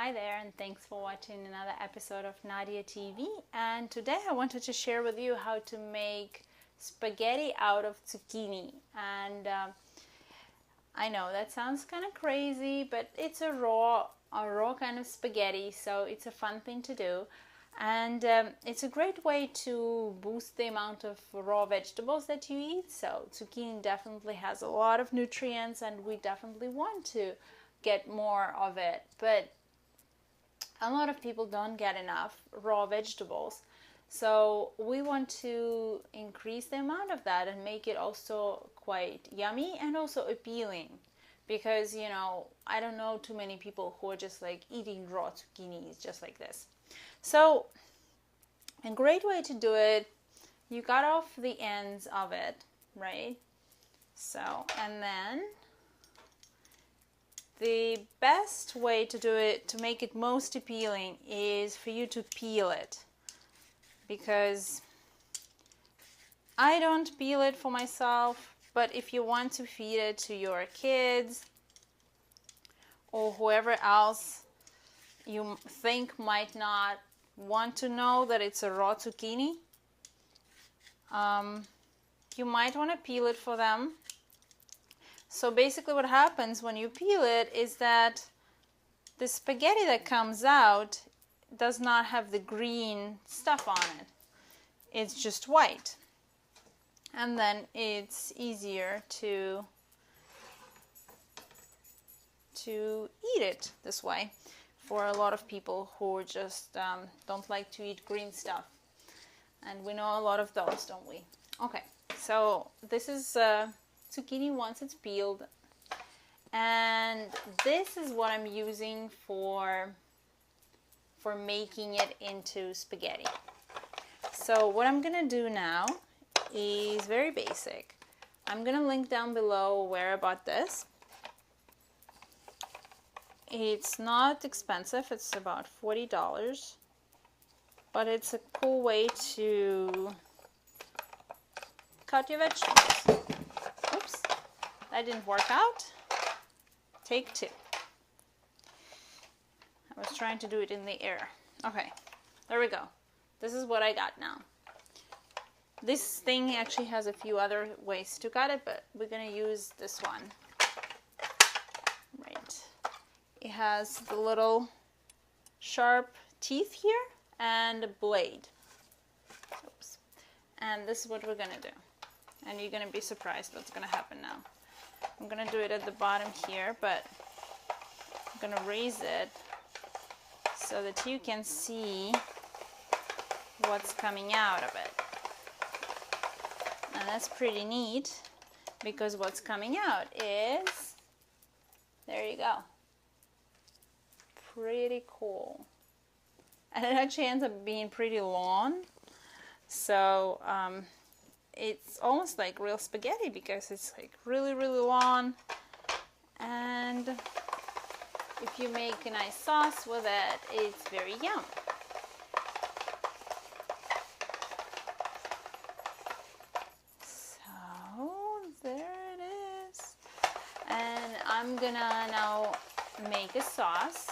Hi there, and thanks for watching another episode of Nadia TV. And today I wanted to share with you how to make spaghetti out of zucchini. And I know that sounds kind of crazy, but it's a raw kind of spaghetti, so it's a fun thing to do. And it's a great way to boost the amount of raw vegetables that you eat. So zucchini definitely has a lot of nutrients, and we definitely want to get more of it. But a lot of people don't get enough raw vegetables. So we want to increase the amount of that and make it also quite yummy and also appealing. Because, you know, I don't know too many people who are just like eating raw zucchinis just like this. So a great way to do it, you cut off the ends of it, right? So, and then the best way to do it, to make it most appealing, is for you to peel it. Because I don't peel it for myself, but if you want to feed it to your kids or whoever else you think might not want to know that it's a raw zucchini, you might want to peel it for them. So basically what happens when you peel it is that the spaghetti that comes out does not have the green stuff on it. It's just white. And then it's easier to eat it this way for a lot of people who just don't like to eat green stuff. And we know a lot of those, don't we? Okay, so this is zucchini once it's peeled, and this is what I'm using for making it into spaghetti. So what I'm gonna do now is very basic. I'm gonna link down below where I bought this. It's not expensive, it's about $40, but it's a cool way to cut your vegetables. Oops, that didn't work out. Take two. I was trying to do it in the air. Okay, there we go. This is what I got now. This thing actually has a few other ways to cut it, but we're gonna use this one. Right. It has the little sharp teeth here and a blade. Oops. And this is what we're gonna do. And you're gonna be surprised what's gonna happen now. I'm gonna do it at the bottom here, but I'm gonna raise it so that you can see what's coming out of it. And that's pretty neat, because what's coming out is, there you go. Pretty cool. And it actually ends up being pretty long. So it's almost like real spaghetti, because it's like really, really long. And if you make a nice sauce with it, it's very yum. I'm gonna now make a sauce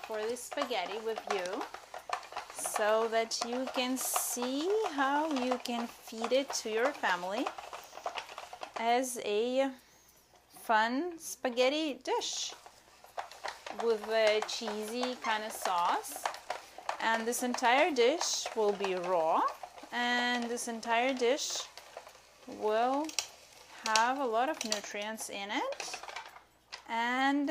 for this spaghetti with you, so that you can see how you can feed it to your family as a fun spaghetti dish with a cheesy kind of sauce. And this entire dish will be raw, and this entire dish will have a lot of nutrients in it. And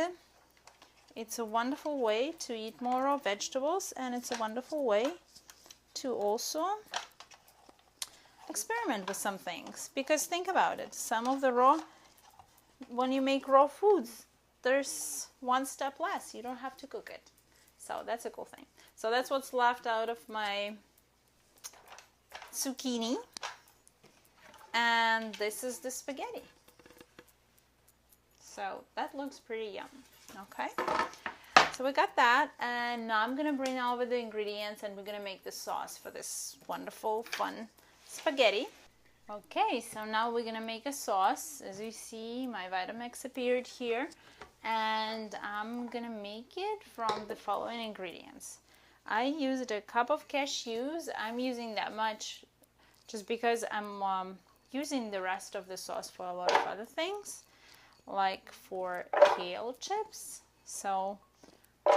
it's a wonderful way to eat more raw vegetables, and it's a wonderful way to also experiment with some things. Because think about it, some of the raw, when you make raw foods, there's one step less. You don't have to cook it. So that's a cool thing. So that's what's left out of my zucchini. And this is the spaghetti. So that looks pretty yum. Okay, so we got that, and now I'm gonna bring over the ingredients, and we're gonna make the sauce for this wonderful, fun spaghetti. Okay, so now we're gonna make a sauce. As you see, my Vitamix appeared here, and I'm gonna make it from the following ingredients. I used a cup of cashews. I'm using that much just because I'm using the rest of the sauce for a lot of other things, like for kale chips. So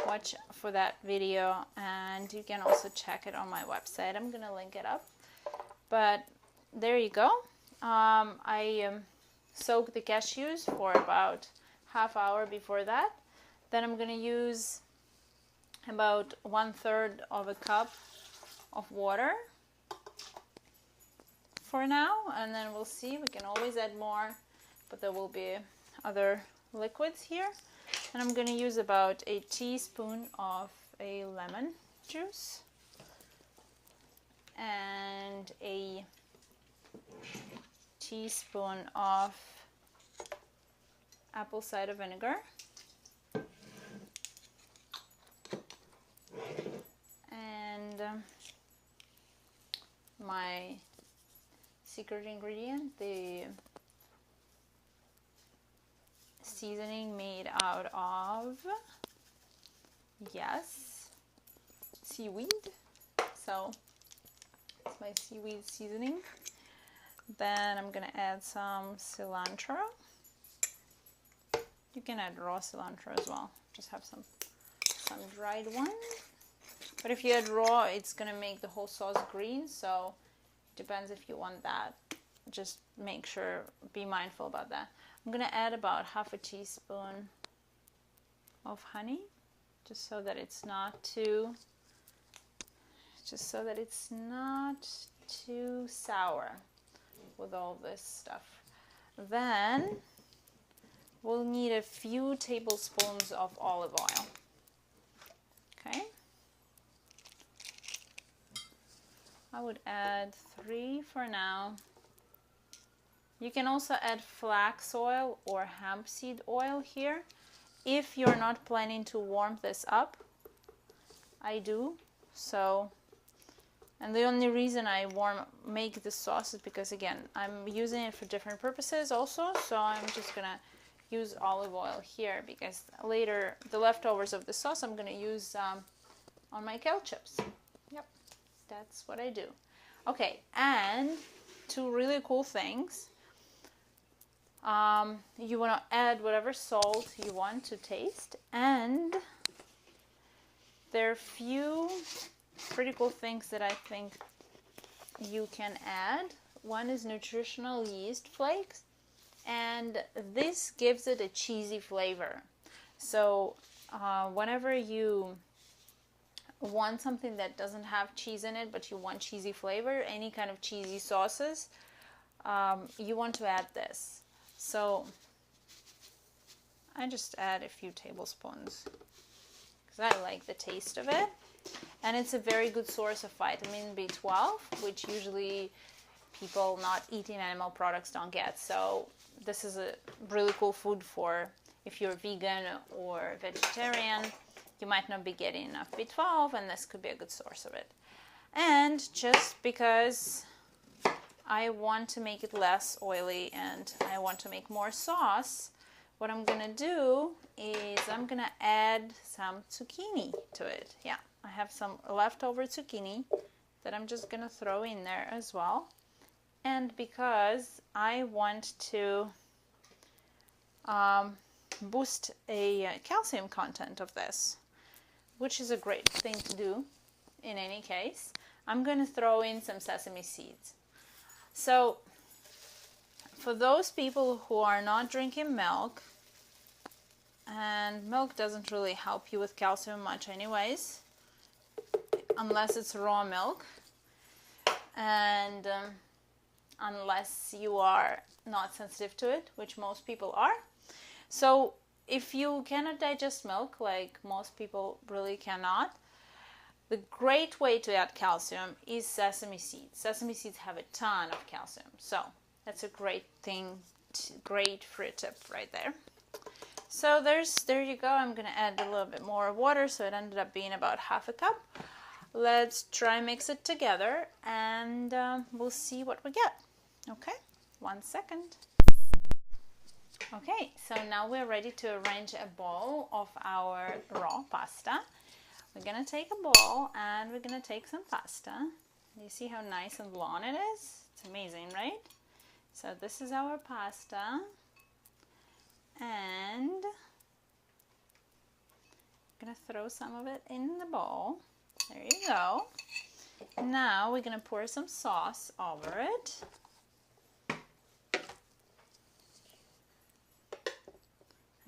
watch for that video, and you can also check it on my website. I'm gonna link it up. But there you go. I soaked the cashews for about half hour before that. Then I'm gonna use about 1/3 of a cup of water for now, and then we'll see. We can always add more, but there will be other liquids here. And I'm gonna use about a teaspoon of a lemon juice and a teaspoon of apple cider vinegar and my secret ingredient, the seasoning made out of, yes, seaweed. So it's my seaweed seasoning. Then I'm gonna add some cilantro. You can add raw cilantro as well. Just have some dried one. But if you add raw, it's gonna make the whole sauce green, so it depends if you want that. Just make sure, be mindful about that. I'm gonna add about half a teaspoon of honey, just so that it's not too sour with all this stuff. Then we'll need a few tablespoons of olive oil. Okay. I would add 3 for now. You can also add flax oil or hemp seed oil here if you're not planning to warm this up. I do. So, and the only reason I make this sauce is because, again, I'm using it for different purposes also. So I'm just gonna use olive oil here because later the leftovers of the sauce I'm gonna use on my kale chips. Yep, that's what I do. Okay, and 2 really cool things. You want to add whatever salt you want to taste, and there are a few pretty cool things that I think you can add. One is nutritional yeast flakes, and this gives it a cheesy flavor. So whenever you want something that doesn't have cheese in it, but you want cheesy flavor, any kind of cheesy sauces, you want to add this. So I just add a few tablespoons because I like the taste of it, and it's a very good source of vitamin B12, which usually people not eating animal products don't get. So this is a really cool food for if you're vegan or vegetarian. You might not be getting enough B12, and this could be a good source of it. And just because I want to make it less oily and I want to make more sauce, what I'm gonna do is I'm gonna add some zucchini to it. Yeah, I have some leftover zucchini that I'm just gonna throw in there as well. And because I want to boost a calcium content of this, which is a great thing to do in any case, I'm going to throw in some sesame seeds. So for those people who are not drinking milk, and milk doesn't really help you with calcium much anyways, unless it's raw milk, and unless you are not sensitive to it, which most people are. So if you cannot digest milk, like most people really cannot, the great way to add calcium is sesame seeds. Sesame seeds have a ton of calcium, so that's a great thing, great fruit tip right there. So there you go. I'm gonna add a little bit more water, so it ended up being about half a cup. Let's try mix it together, and we'll see what we get. Okay, 1 second. Okay, so now we're ready to arrange a bowl of our raw pasta. We're gonna take a bowl and we're gonna take some pasta. You see how nice and long it is? It's amazing, right? So this is our pasta, and I'm gonna throw some of it in the bowl. There you go. Now we're gonna pour some sauce over it.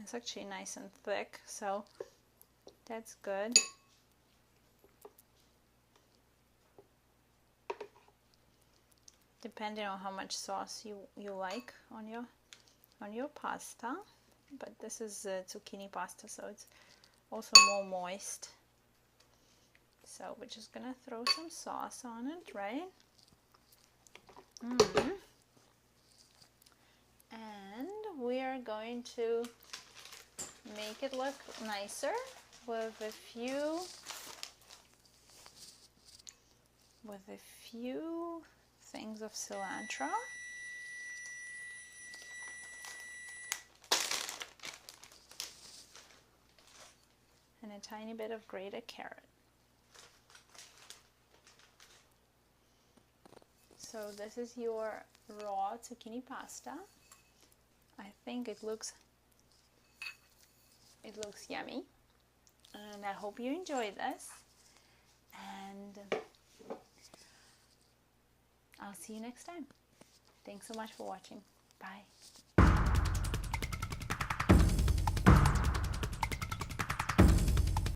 It's actually nice and thick, so that's good. Depending on how much sauce you like on your pasta, but this is zucchini pasta, so it's also more moist. So we're just gonna throw some sauce on it, right? And we are going to make it look nicer with a few things of cilantro. And a tiny bit of grated carrot. So this is your raw zucchini pasta. I think it looks yummy, and I hope you enjoy this, and I'll see you next time. Thanks so much for watching. Bye.